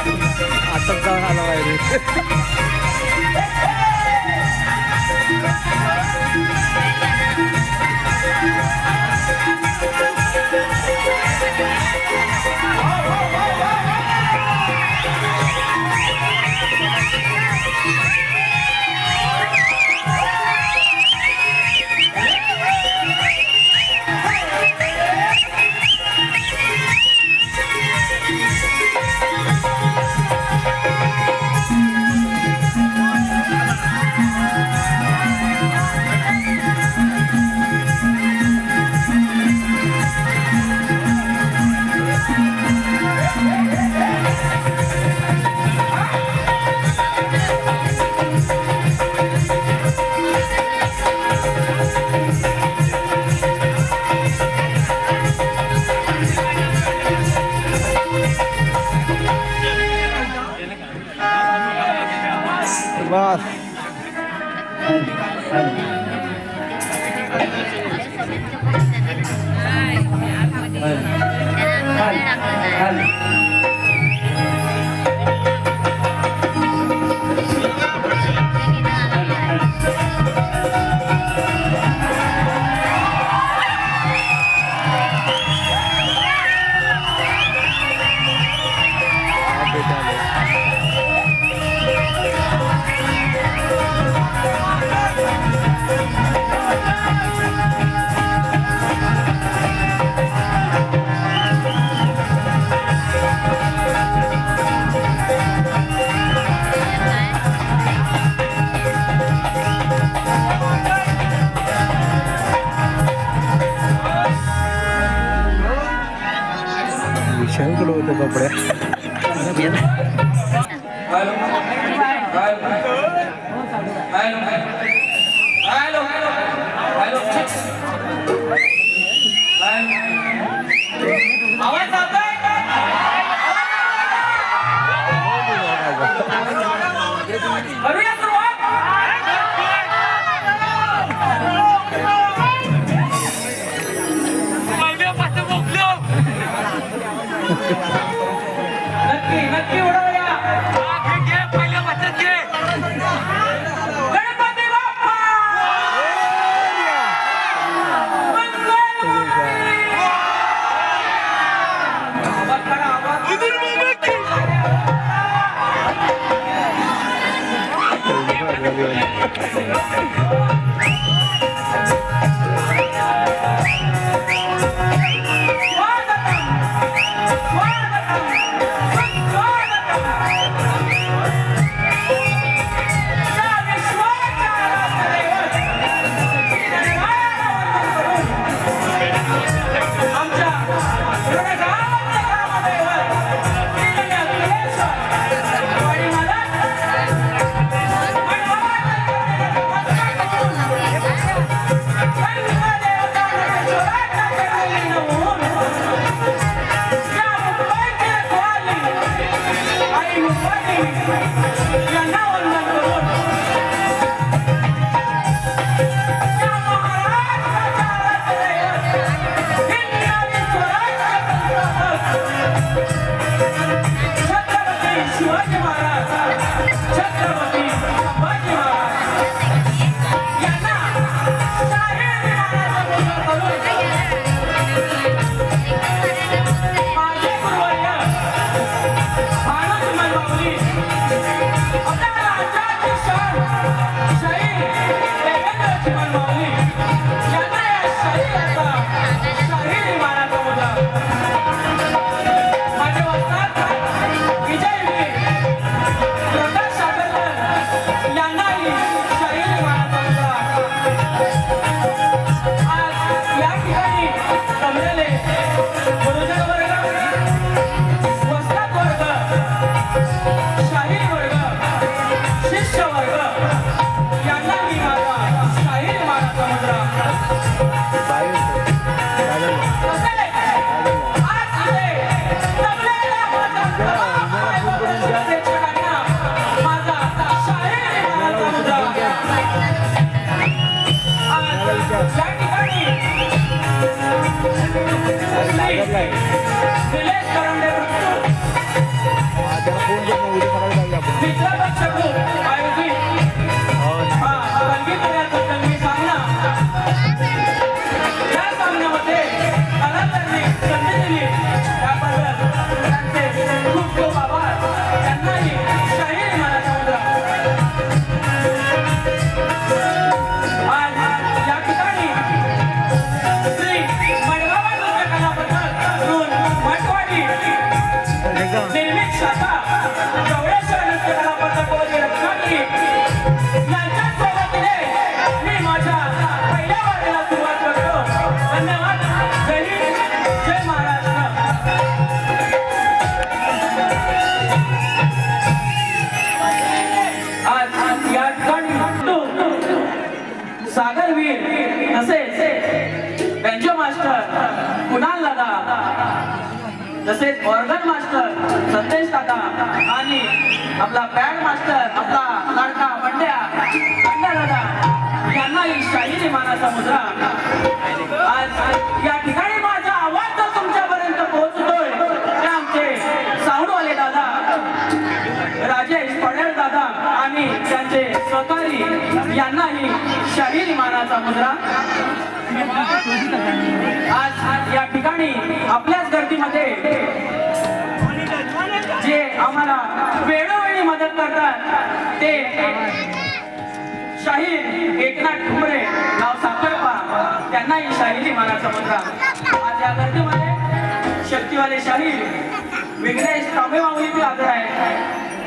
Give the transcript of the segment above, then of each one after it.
आताच जाऊन आला पाहिजे. बस शंकर होते कपडे नक्की नक्की उडवूया पहिल्या बचत घे गणपती बाप्पा बँजो मास्टर कुणाल दादा, तसेच ऑर्गन मास्टर संदेश दादा आणि आपला बँड मास्टर आपला लाडका बंड्या दादा यांनाही शाहिरी मानाचा मुद्रा. आज या ठिकाणी माझा आवाज जर तुमच्यापर्यंत पोहोचतोय ते आमचे साऊंडवाले दादा राजेश पडेल दादा आणि त्यांचे सहकारी यांनाही शाहिरी मानाचा मुद्रा. आज या ठिकाणी आपल्याच गर्दीमध्ये जे आम्हाला वेळोवेळी मदत करतात ते शाहीर एकनाथ ठुमरे नाव साखरपा त्यांनाही शाहिरी मानाचा मुद्रा. आज या गर्दीमध्ये शक्तीवाले शाहीर विघ्नेश तांबे माऊली बी हजर आहे.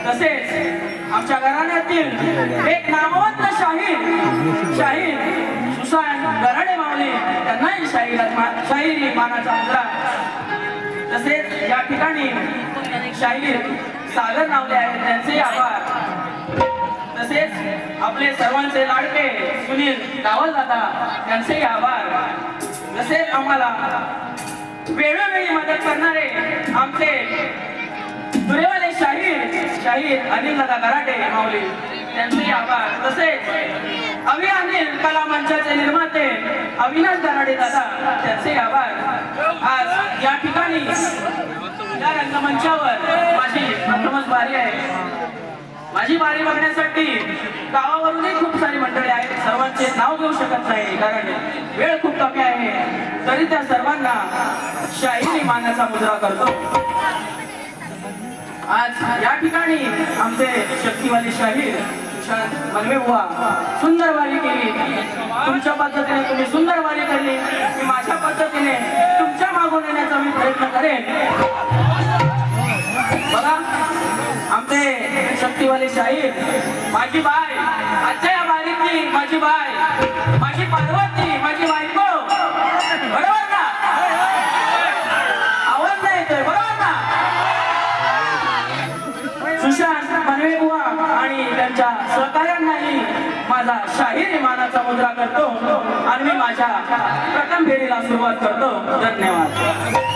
तसेच आमच्या घराण्यातील एक नामवंत शाहीर सुशांत गराडे माऊली त्यांनाही शाहिरी मानाचा मुद्रा. तसेच या ठिकाणी शाहीर सागर नावले आहेत त्यांचे आभार. तसेच आपले सर्वांचे लाडके सुनील रावल दादा यांचेही आभार. तसेच आम्हाला वेळोवेळी मदत करणारे आमचे दुरेवाले शाहीर अनिल दादा गराडे माऊली त्यांचेही आभार. तसेच अनिल कला मंचाचे निर्माते अविनाश गराडे दादा त्यांचे आभार. आज या ठिकाणी या रंगमंचावर माझी प्रथमच बारी आहे. माझी बारी बघण्यासाठी गावावरूनही खूप सारी मंडळी आहेत. सर्वांचे नाव घेऊ शकत नाही कारण वेळ खूप कमी आहे. तरी त्या सर्वांना शाहिरी मानाचा मुद्रा करतो. आज या ठिकाणी आमचे शक्तीवाली शाहीर मनवे बुवा सुंदर वारी केली. तुमच्या पद्धतीने तुम्ही सुंदर वारी केली. मी माझ्या पद्धतीने तुमच्या मागून येण्याचा मी प्रयत्न करेन. बघा आमचे शक्तीवाले शाहीर माझी बाय आजच्या या बारीतली माझी बाय माझी पार्वती माझी बायको बरोबर ना? आवाज नाही येतोय बरोबर ना? सुशांत मनवे बुवा आणि त्यांच्या सहकार्यांनाही माझा शाहिरी मानाचा मुद्रा करतो आणि मी माझ्या प्रथम फेरीला सुरुवात करतो. धन्यवाद.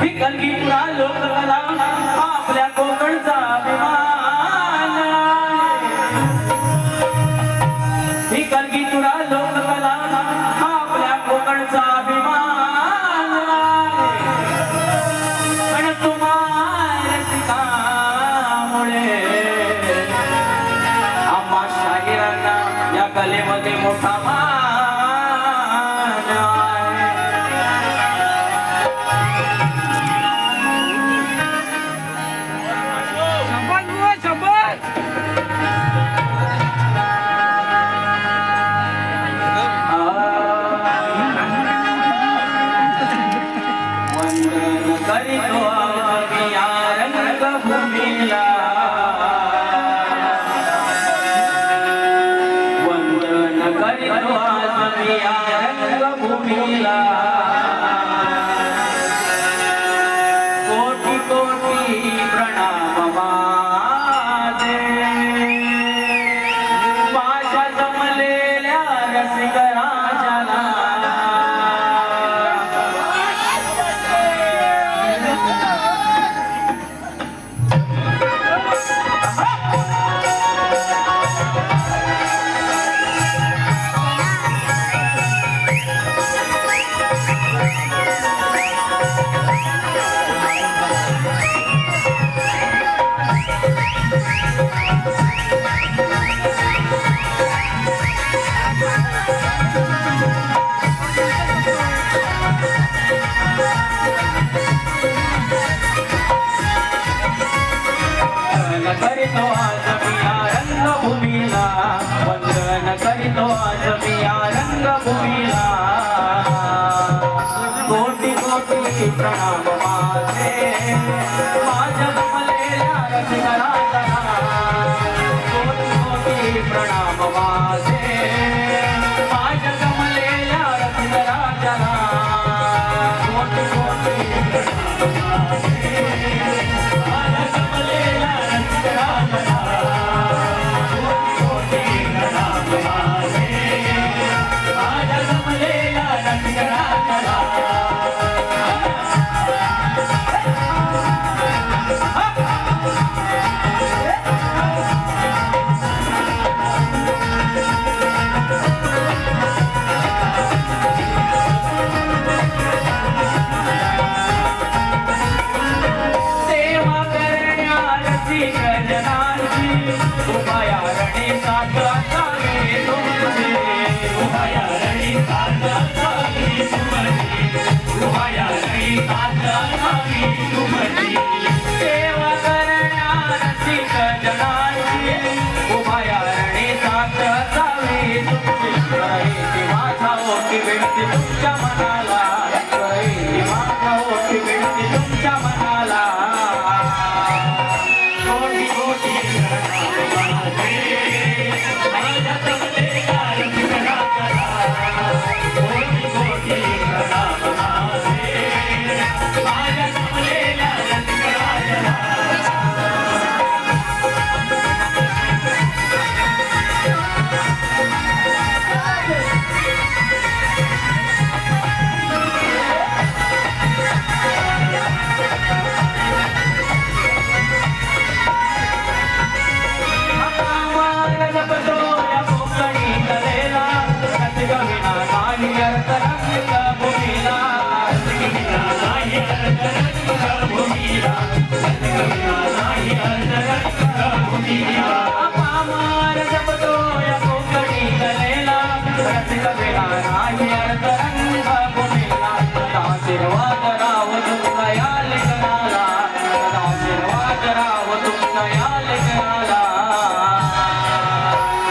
ही कलगीपुरा लोककला हा आपल्या कोकणचा अभिमान ही कलगीपुरा लोककला हा आपल्या कोकणचा अभिमान पण तुम्हाला रसिकामुळे आम्हा शाहिरांना या कलेमध्ये मोठा मान कोटी कोटी प्रणाम माझे माझ्या जमलेल्या रसिक राजाला करीतो आज मी या रंगभूमीला वंदन करीतो आज मी या रंगभूमीला कोटी कोटी प्रणाम माझे माझ्या जमलेल्या रसिक राजाला कोटी कोटी प्रणाम माझे माझ्या जमलेल्या रसिक राजाला कोटी कोटी प्रणाम तुमच्या मनाला माझा ओठी भेटते तुमच्या मनाला कोटी कोटी माझ्या जमलेल्या रसिक राजाला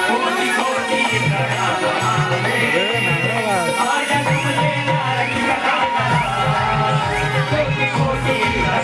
कोटी कोटी प्रणाम माझे माझ्या जमलेल्या रसिक राजाला कोटी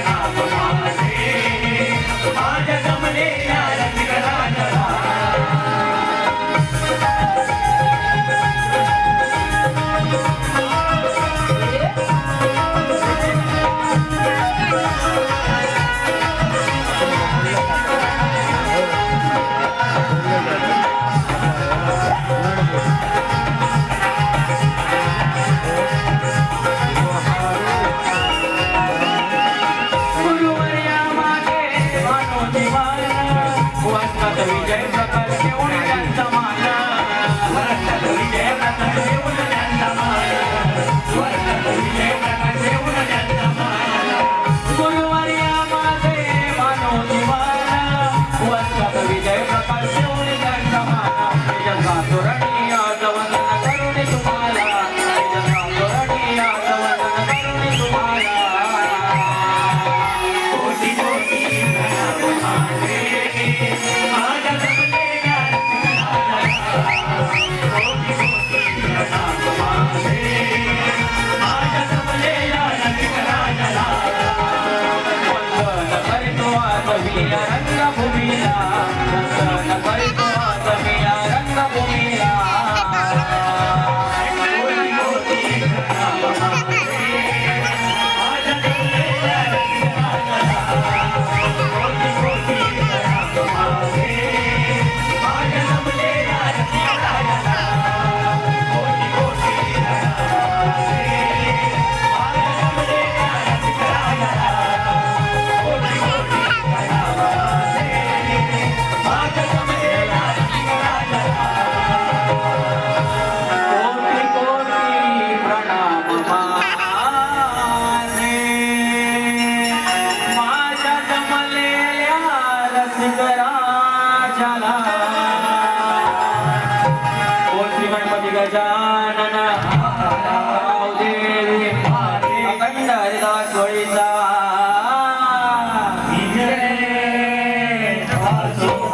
हरिदास होळीचा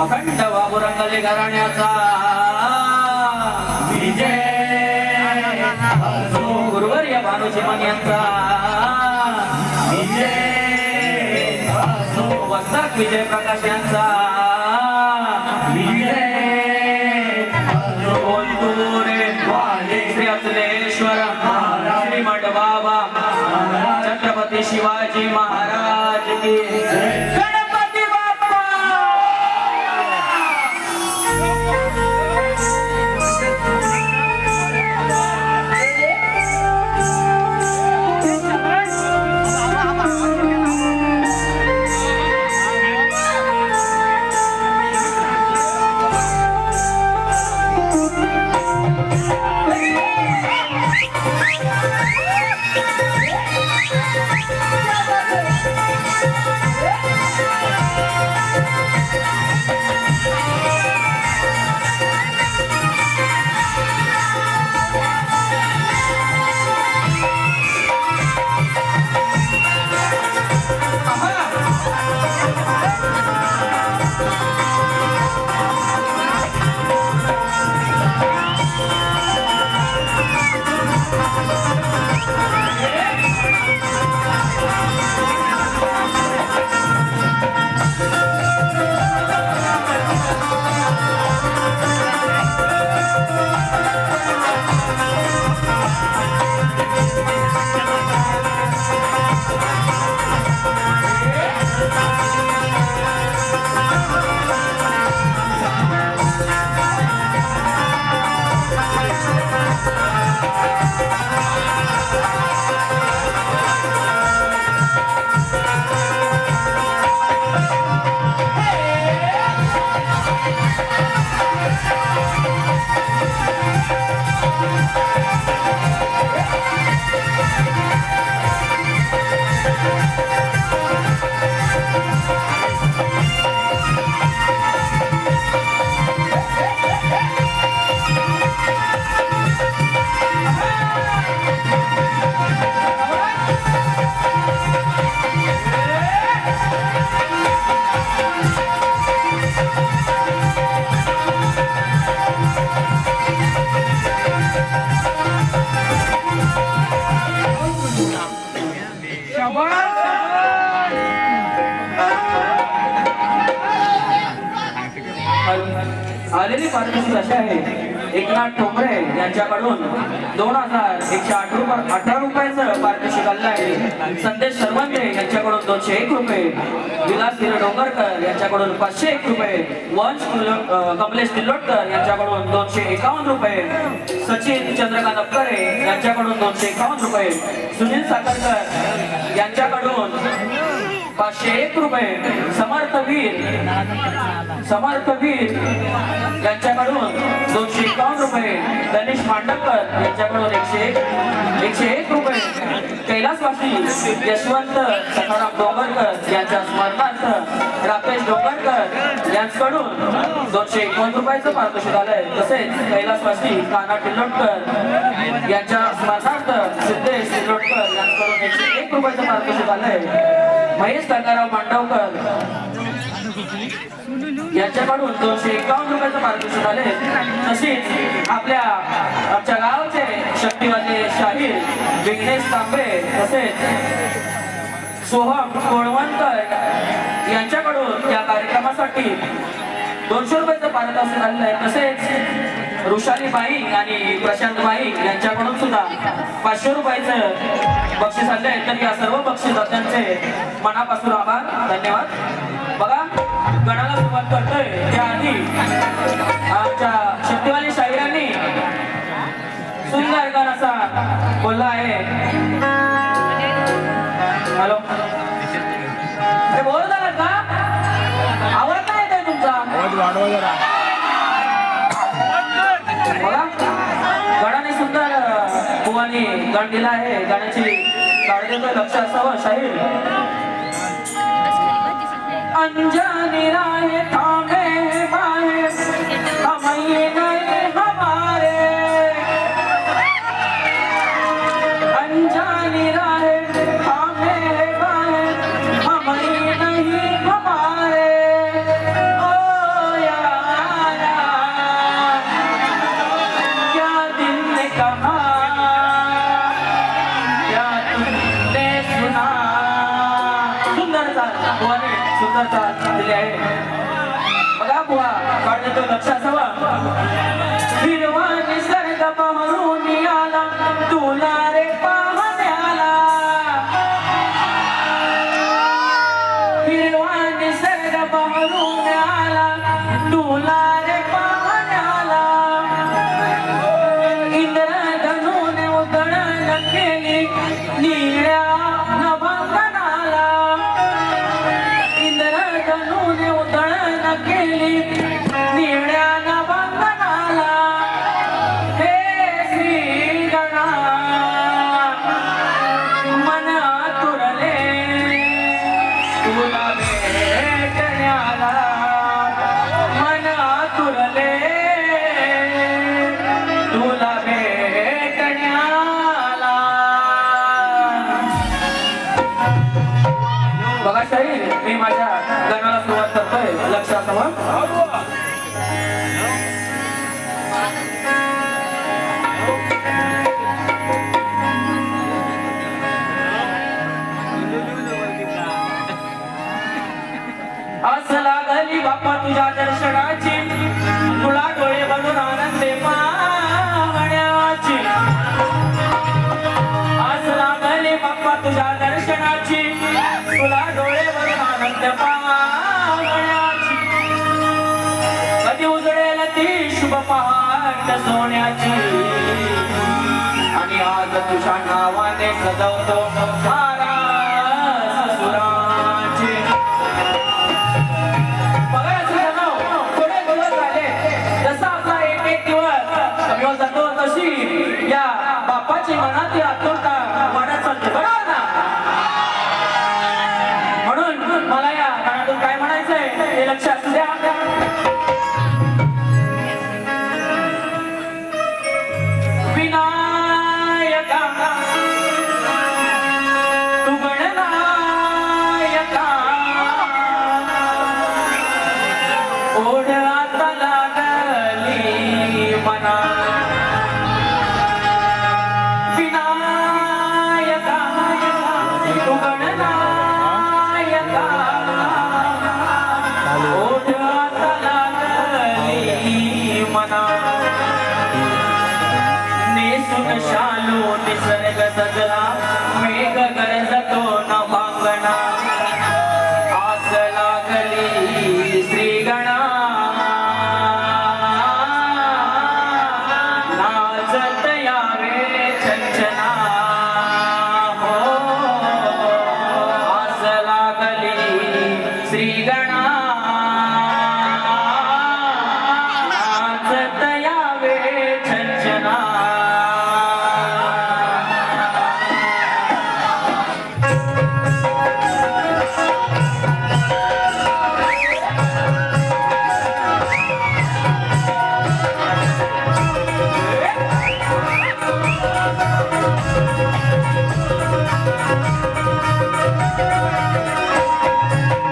अखंड बाबुरंगले घराण्याचा गुरुवर्य भानुचिमन यांचा वस्ताक विजय प्रकाश यांचा श्री अचलेश्वर श्री बाबा छत्रपती शिवाजी महाराज की गणपती बाप्पा आलेली पारितोषिक असे आहे एकनाथ ठोंबरे यांच्याकडून 2118 रुपयाचं पारितोषिक आलेलं आहे. संदेश सरवंते यांच्याकडून 201 रुपये, विलास हिरे डोंगरकर यांच्याकडून 501 रुपये, वंश कमलेश तिल्लोटकर यांच्याकडून 251 रुपये, सचिन चंद्रकांत अप्परे यांच्याकडून 251 रुपये, सुनील साखरकर यांच्याकडून 501 रुपये, समर्थ वीर यांच्याकडून 251 रुपये, गणेश मांडवकर यांच्याकडून 101 रुपये, कैलासवासी यशवंत सखाराम डोंगरकर यांच्या स्मरणार्थ राकेश डोंगरकर यांच्याकडून 251 रुपयाचं पारितोषिक आलंय. तसेच कैलासवासी काना टिल्लोटकर यांच्या स्मरणार्थ सिद्धेश टिल्लोटकर यांच्याकडून 101 रुपयाचं पारितोषिक आलंय. महेश गंगाराव मांडवकर यांच्याकडून 251 रुपयाचं पारितोषिक आले. तसेच आमच्या गावचे शक्तिवाले शाहीर विघ्नेश तांबे तसेच सोहम कोळवणकर यांच्याकडून या कार्यक्रमासाठी 200 रुपयाचं पारितोषिक आलेलं आहे. तसेच रुशाली बाई आणि प्रशांत बाई यांच्याकडून सुद्धा 500 रुपयाचं बक्षीस आले आहे. तर या सर्व बक्षीसदात्यांचे मनापासून आभार, धन्यवाद. बघा गणाला सुरुवात करतोय त्याआधी आमच्या शक्तिवाली शाहिरांनी सुंदर गाणं असा बोलला आहे. हॅलो बोल का आवाज नाही येतोय तुमचा, बघा गणाने सुंदर बुवानी गाण दिला आहे. गाण्याची काळजी लक्ष असावं. शाहीर अनजाने राहे थामे बाहे हम ये नए हमारे, अनजाने राहे थामे लावलेली आहे. बघा बुवा काढतो लक्ष असावं. हिरवा निसर्ग बहरून आला तुला रे पाहण्याला. हिरवा निसर्ग बहरून आला तुला रे पाहण्याला. इंद्रधनुने उधळण केली निळ्या नभंगनाला. इंद्रधनुने उधळण केली निळ्या नभंगनाला. हे श्रीगणा मन आतुरले तुला भेटण्याला. मन आतुरले तुला भेटण्याला. बघा शाहीर मी माझ्या गाण्याला सुरुवात करतोय लक्ष असावं. आस लागली बाप्पा तुझ्या दर्शनाची तुला डोळे भरून आनंदे पाहण्याची. आस लागली बाप्पा तुझ्या दर्शनाची तुला डोळे भरून आनंद पाहण्याची. कधी उजळेल ती शुभ पहाट सोन्याची आणि आज तुझ्या नावाने सजवतो आरास सुराची. बघा सुजानो, थोडे दिवस झाले जसा आपला एक एक दिवस कमी होत जातो तशी या बाप्पाची मनातली आतुरता वाढत चालते. बरोबर ना? म्हणून मला या गाण्यातून काय म्हणायचंय हे लक्षात असू द्या. विनायका तू गणनायका ओढ आता लागली मना. विनायका तू गणनायका ओढ आता लागली मना. नेसून शालू निसर्ग सजला मेघ गरजतो न भांगणा. आस लागली श्रीगणा नाचत यावे छंछना. हो आस लागली श्रीगणा नाचत यावे छंछना.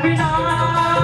विनायका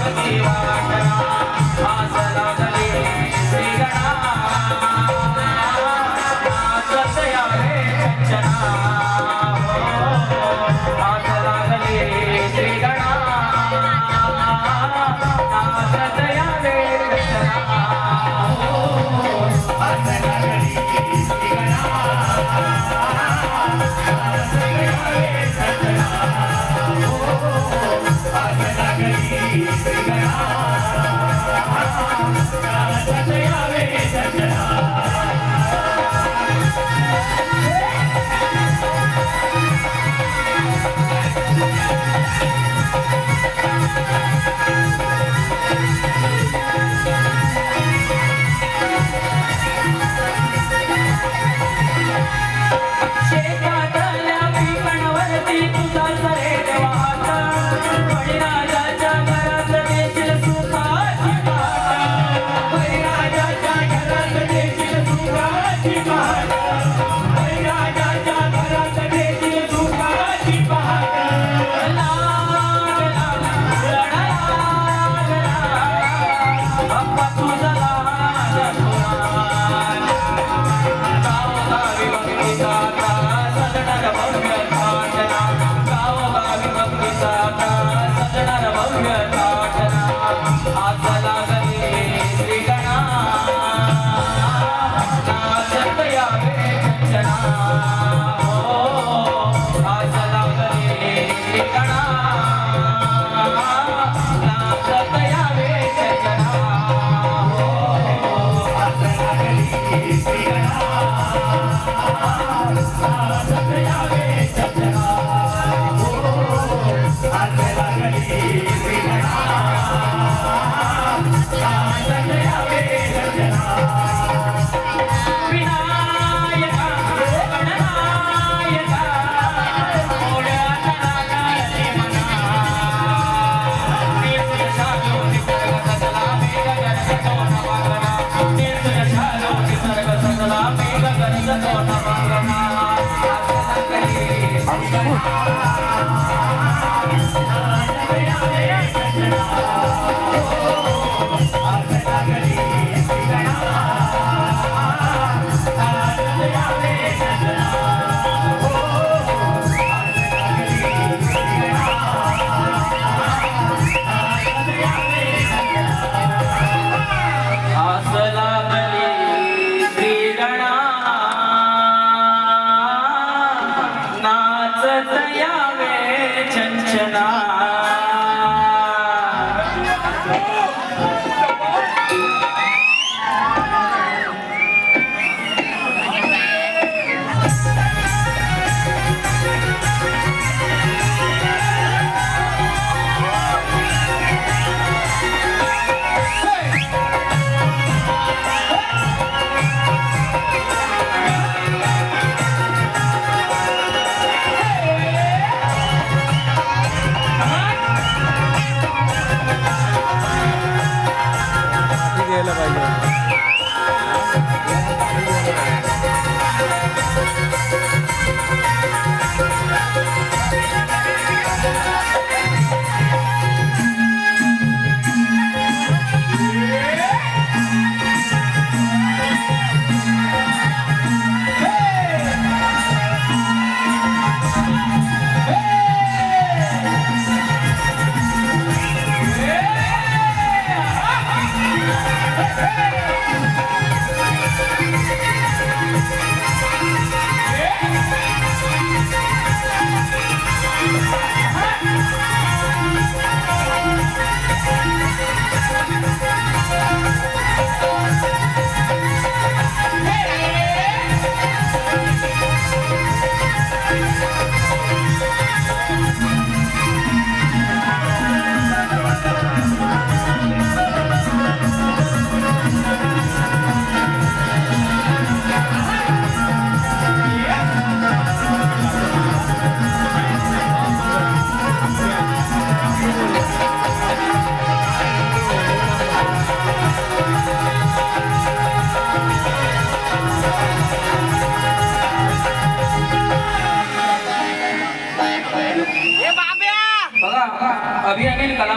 पावती वाटणा आस लागली श्रीगणा नाचत यावे चंचना आस लागली श्रीगणा नाचत यावे चंचना आस लागली श्रीगणा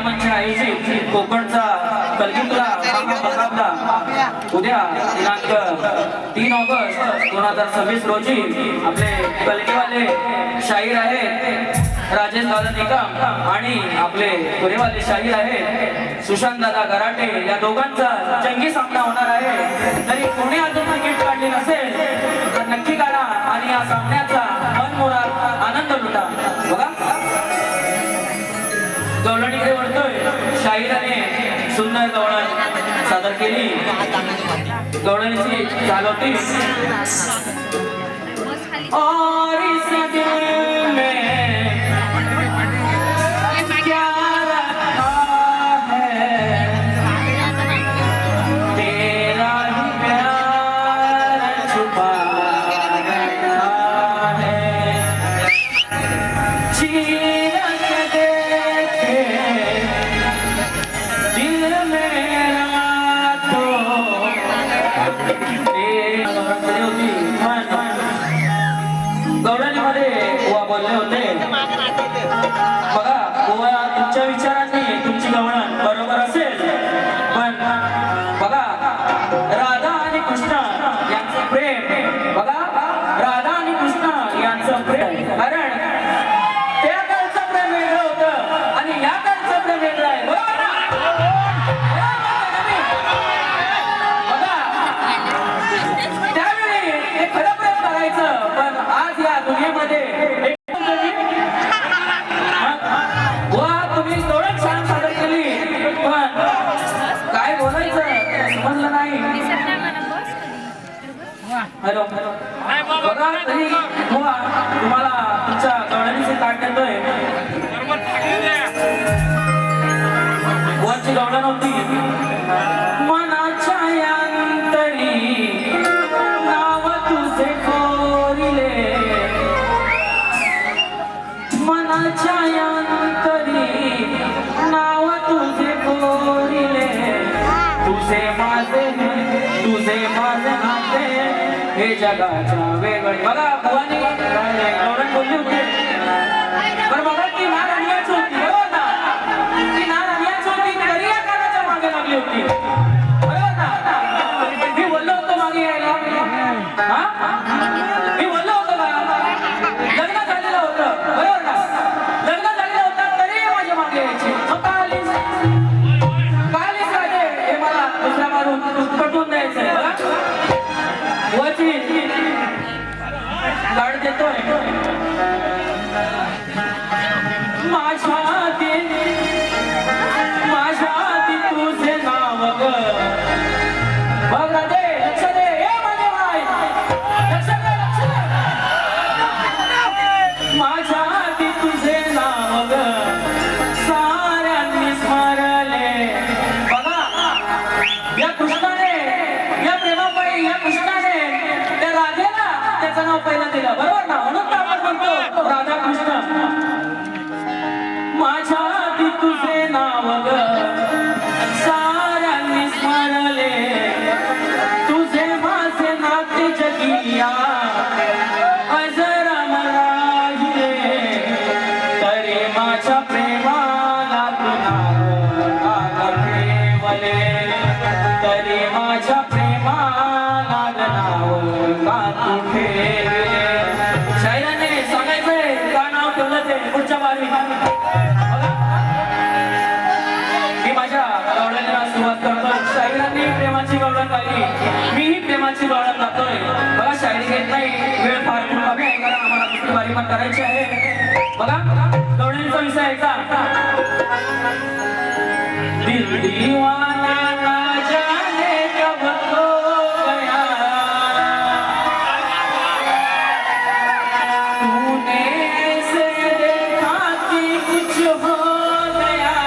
कलामंच आयोजित कोकणचा कलगीतला महामुकाबला उद्या दिनांक 3 ऑगस्ट 2026 रोजी आपले कलगीवाले शाहीर आहेत राजेश दादा निकम आणि आपले पुरेवाले शाहीर आहेत सुशांत दादा गराटे, या दोघांचा जंगी सामना होणार आहे. तरी कोणी अजून तिकीट काढली नसेल तर नक्की काढा आणि या सामन्याचा मनमोहक आनंद लुटा. बघा गवळणीकडे वळतोय, शाहिराने सुंदर गवळण सादर केली. गवळणीची चाल होती. और इस दिल में क्या रखा है, तेरा ही प्यार छुपा रखा है. चीरक देखे दिल मेरा तो गवळणीमध्ये बुवा बोलले होते. बघा बुवा, तुमच्या विचारांनी तुमची गवळण बरोबर असेल, पण बघा राधा आणि कृष्ण यांचं प्रेम, बघा राधा आणि कृष्ण यांचं प्रेम, कारण त्या काळचं प्रेम वेगळं होतं आणि या काळचं प्रेम वेगळं आहे. बरोबर ना? बघा त्यावेळी हे खरं प्रेम करायचं, पण आज या दुनियेमध्ये तुम्ही दोन छान सादर केली, पण काय बोलायचं समजलं नाही. हॅलो बघा, तरी बुवा तुम्हाला तुमच्या गवळणीचे ताट देतोय. बुवाची गवळण होती. मनाच्या अंतरी नाव तुझे कोरिले, मनाच्या अंतरी नाव तुझे कोरिले, तुझे माझे नाते हे जगाच्या वेगळे. बघा बुवानी गवळण बोलली होती, पण बघा ती नार आणण्याची होती. बरोबर ना? ती नार आणण्याची होती, तरी या कानाच्या मागे लागली होती. बरोबर ना? मी बोललो होतो मागे यायला, मी बोललो होतो का? लग्न झालेलं होतं, बरोबर ना? लग्न झालेलं होतं तरी माझ्या मागे यायची. कालीच राजे हे मला दुसऱ्या मारून पटवून द्यायचंय. बघा बुवाची गाड देतोय. माझ्या ती तुझे नाव ग. बघ राधे, लक्ष दे. हे माझे भाई, लक्ष दे, लक्ष दे. माझ्या ती तुझे नाव ग साऱ्यांनी स्मरले. बघा या कृष्णाने, या प्रेमाबाई, या कृष्णाने त्या राधेला त्याचं नाव पहिलं दिलं. बरोबर ना? म्हणून तर आपण म्हणतो राधा कृष्ण. माझ्या ती तुझे नाव ग साऱ्यांनी स्मरले, तुझे माझे नाते जगिया अजराम राहिले, तरी माझ्या प्रेमाला तू नाव ठेवले, तरी माझ्या प्रेमाला नाव का तू ठेवले. शाहिराने सांगायचंय का नाव ठेवलं ते पुढच्या बारी. मी माझ्या गवळणीला सुरुवात करतो. शाहिरांनी प्रेमाची गवळण गायली, मीही प्रेमाची गवळण गातोय. बघा शायरी घेत नाही, वेळ फार खूप कमी आहे, कारण आम्हाला दुसरी बारी पण करायची आहे. बघा गवळणीचा विषय आहे का? दिल दीवाना ना जाने कब खो गया, तूने ऐसे देखा कि कुछ हो गया,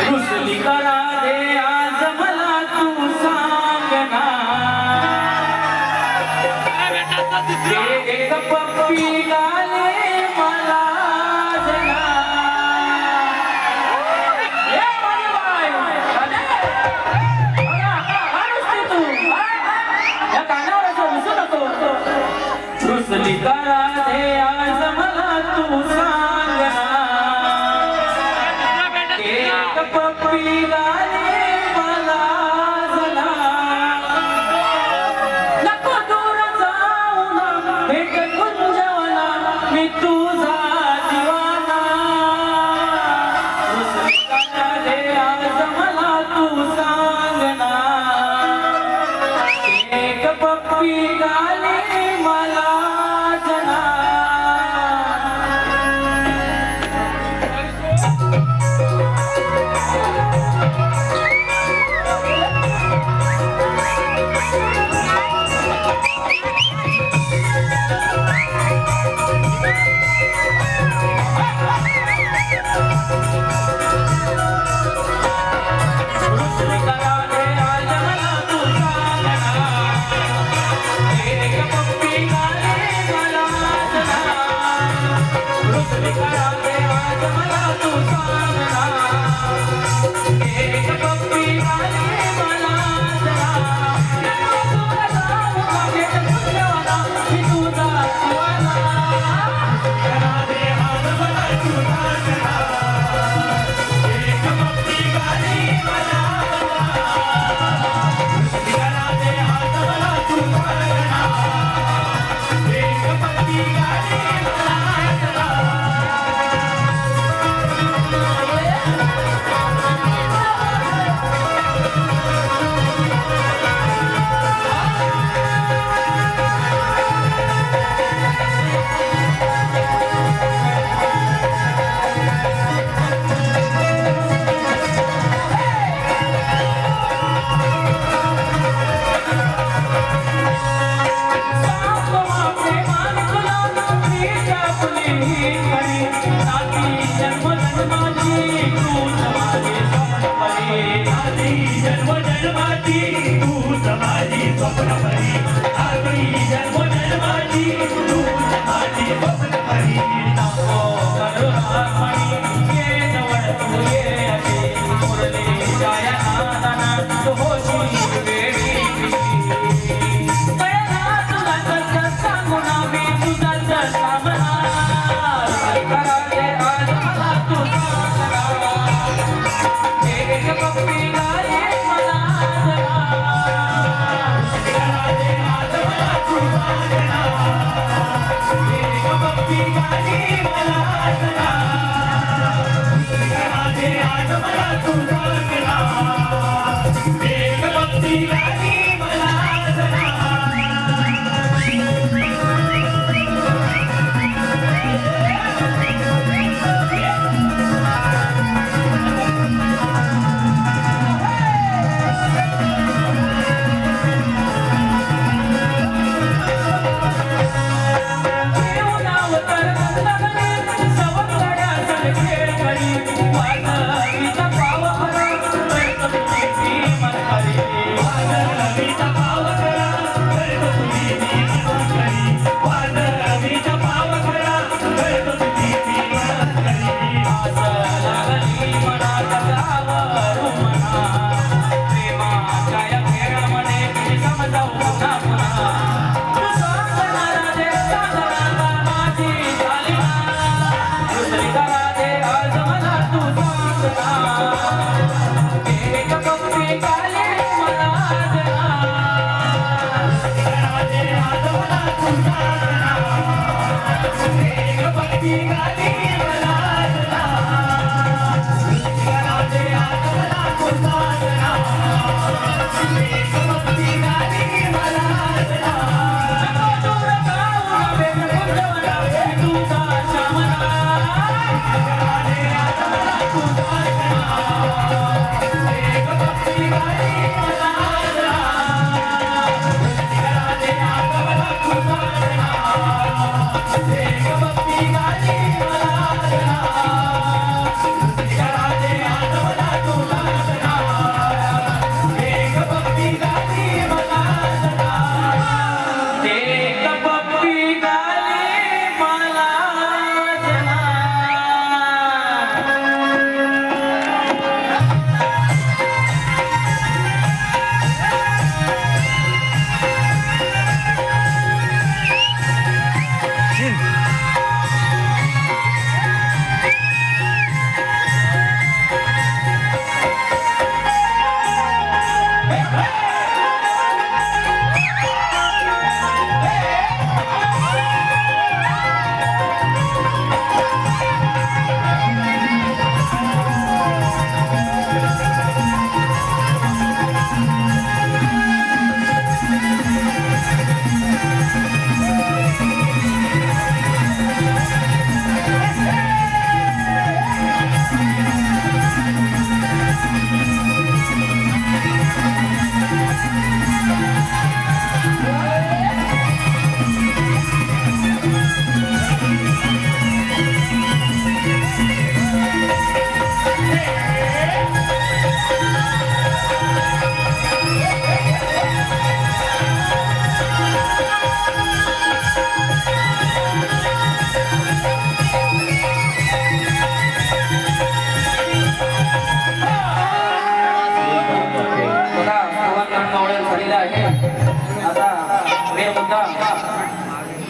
रुसली करा दे आज मला तू सांगना, एक पप्पी गाले मला जना. हे माझे बाय, राधे, बघा, हा नुसती तू, या कानावर असं रुसू नको. रुसली करा दे आज मला तू पप्पी गाणे मला जला नको दूर जाऊ ना भेट कुंजवना मी तुझा दिवाना रुसका दे आज मला तू सांग ना एक पप्पी गाणे मला जला Hey,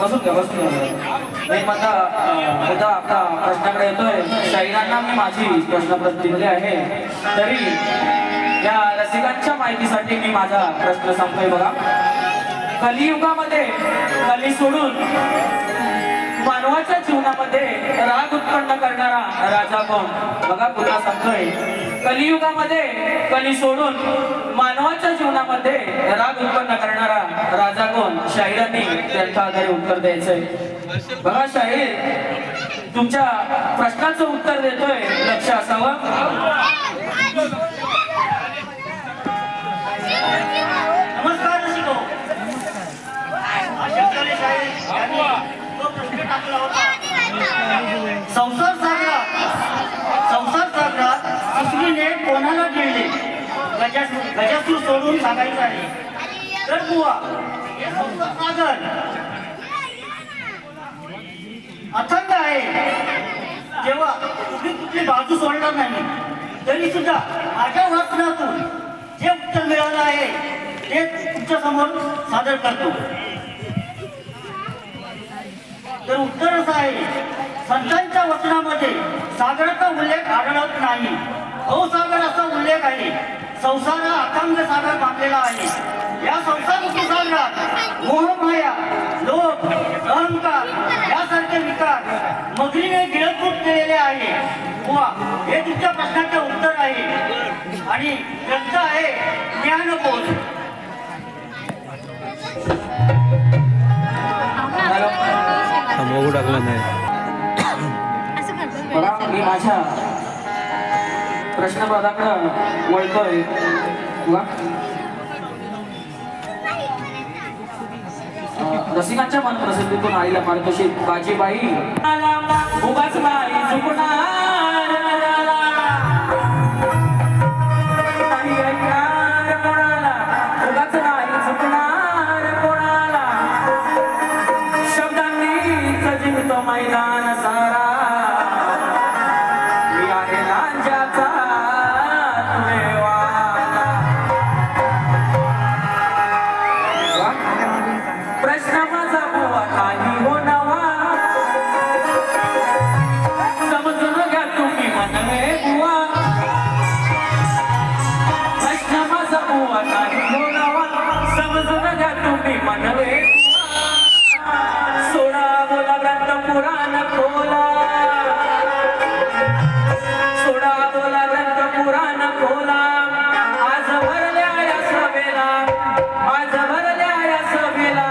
बसून घ्या मी माझा मुद्दा आपला प्रश्नाकडे येतोय. शाहिरांना मी माझी प्रश्न दिले आहे, तरी या रसिकांच्या माहितीसाठी मी माझा प्रश्न सांगतोय बघा. कलियुगामध्ये कली सोडून मानवाच्या जीवनामध्ये राग उत्पन्न करणारा राजा कोण? बघा पुन्हा सांगतोय. कलियुगामध्ये कली सोडून मानवाच्या जीवनामध्ये राग उत्पन्न करणारा राजा कोण? शाहिरांनी त्यांच्या आधारे उत्तर द्यायचंय. बघा शाहीर तुमच्या प्रश्नाचं उत्तर देतोय, लक्ष असावं. नमस्कार रसिको. शंकरी शाहीर यांनी तो प्रश्न टाकला होता. संसार सागरात सुसरीने कोणाला गिळले? गजासूर सोडून सांगायचं आहे. तर बुवा, हे संसार सागर अथंड आहे. जेव्हा तुम्ही कुठली बाजू सोडणार नाही, तरी सुद्धा माझ्या वाचनातून जे उत्तर मिळालं आहे ते तुमच्या समोर सादर करतो. तर उत्तर असं आहे, संतांच्या वचनामध्ये सागराचा उल्लेख आढळत नाही. सागर असा उल्लेख आहे. संसार हा अथांग सागर बांधलेला आहे. या संसाराच्या सागरात मोहमाया, लोभ, अहंकार यासारखे विकार मगरीने गिळंकृत केलेले आहे. बुवा, हे तुमच्या प्रश्नाचे उत्तर आहे. आणि ग्रंथ आहे ज्ञानकोश. मोगू टाकला नाही. बघा मी माझ्या प्रश्नपदाकडं वळतोय. रसिकांच्या मन प्रसिद्धीतून आलेला पारितोषिक बाजीबाई उगाच बाई झुकणार नाही ऐकणार कोणाला, उगाच नाही झुकणार कोणाला. शब्दांनीच जिंकतो मैदान सारा. मी आहे रांजाचा तुरेवाला. प्रश्न माझा बुवा नाही हो नवा, समजून घ्या तुम्ही मनवे बुवा. प्रश्न माझा बुवा नाही हो नवा, समजून घ्या तुम्ही मनवे बुवा. सोडा बोला ग्रंथ पुराण खोला, सोडा बोला ग्रंथ पुराण खोला. आज भरल्या या सभेला, आज भरल्या या सभेला.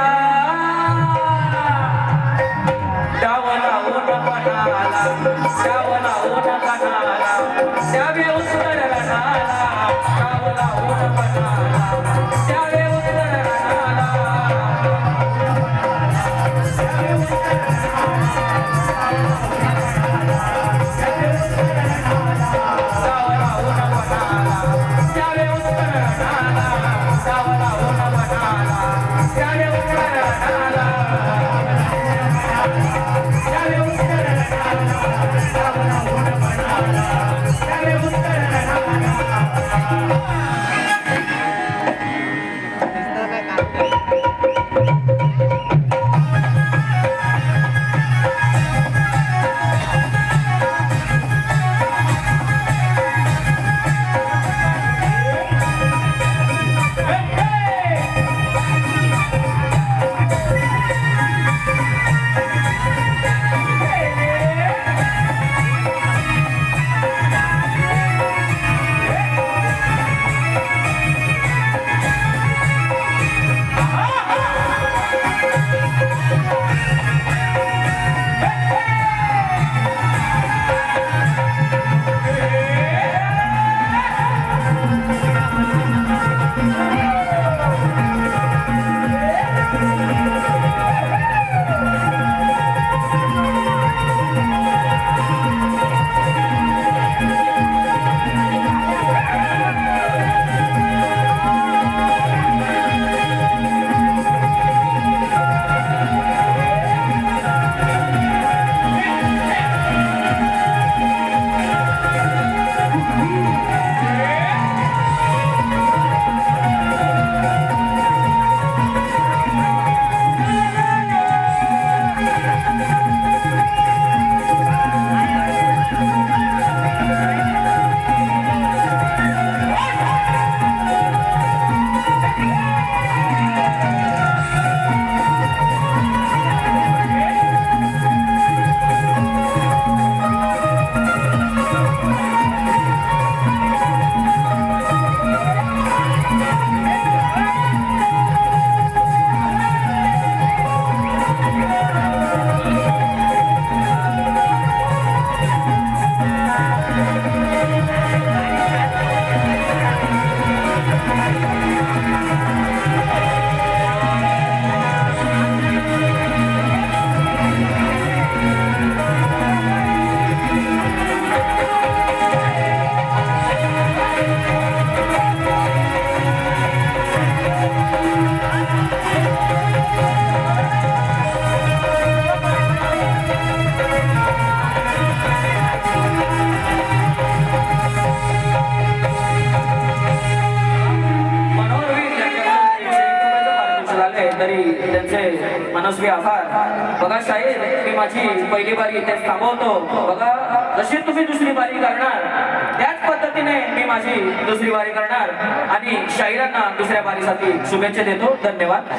डावला ओढ पणाला, डावला ओढ पणाला, द्यावे उत्तर रणाला. डावला ओढ पणाला, द्यावे उत्तर रणाला. द्यावे उत्तर रणाला. डावला ओढ पणाला, द्यावे उत्तर रणाला. डावला ओढ पणाला, द्यावे उत्तर रणाला. मनस्वी आभार. बघा शाहीर, मी माझी पहिली बारी इथेच थांबवतो. बघा, जशी तुम्ही दुसरी बारी करणार त्याच पद्धतीने मी माझी दुसरी बारी करणार आणि शाहिरांना दुसऱ्या बारीसाठी शुभेच्छा देतो. धन्यवाद.